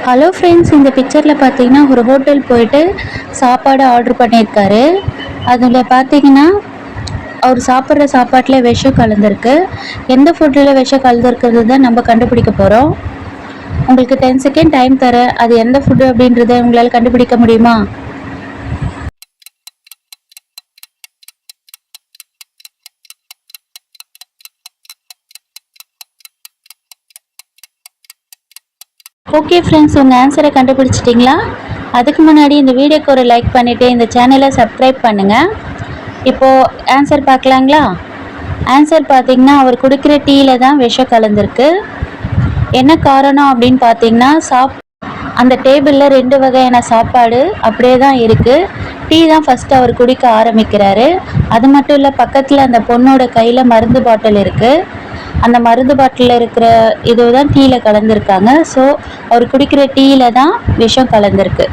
Hello friends, இந்த பிக்சரில் பார்த்தீங்கன்னா ஒரு ஹோட்டல் போயிட்டு சாப்பாடு ஆர்டர் பண்ணியிருக்காரு. அதில் பார்த்தீங்கன்னா அவர் சாப்பிட்ற சாப்பாட்டில் விஷம் கலந்துருக்கு. எந்த ஃபுட்டில் விஷம் கலந்துருக்கிறது தான் நம்ம கண்டுபிடிக்க போகிறோம். உங்களுக்கு 10 செகண்ட் டைம் தரேன். அது எந்த ஃபுட்டு அப்படின்றத உங்களால் கண்டுபிடிக்க முடியுமா? ஓகே ஃப்ரெண்ட்ஸ், உங்கள் ஆன்சரை கண்டுபிடிச்சிட்டிங்களா? அதுக்கு முன்னாடி இந்த வீடியோக்கு ஒரு லைக் பண்ணிவிட்டு இந்த சேனலை சப்ஸ்கிரைப் பண்ணுங்கள். இப்போது ஆன்சர் பார்க்கலாங்களா? ஆன்சர் பார்த்தீங்கன்னா அவர் குடிக்கிற டீயில் தான் விஷம் கலந்துருக்கு. என்ன காரணம் அப்படின்னு பார்த்தீங்கன்னா அந்த டேபிளில் 2 வகையான சாப்பாடு அப்படியே தான் இருக்குது. டீ தான் ஃபஸ்ட்டு அவர் குடிக்க ஆரம்பிக்கிறாரு. அது மட்டும் இல்லை, பக்கத்தில் அந்த பொண்ணோட கையில் மருந்து பாட்டில் இருக்குது. அந்த மருந்து பாட்டிலில் இருக்கிற இது தான் டீயில் கலந்துருக்காங்க. ஸோ அவர் குடிக்கிற டீயில் தான் விஷம் கலந்துருக்கு.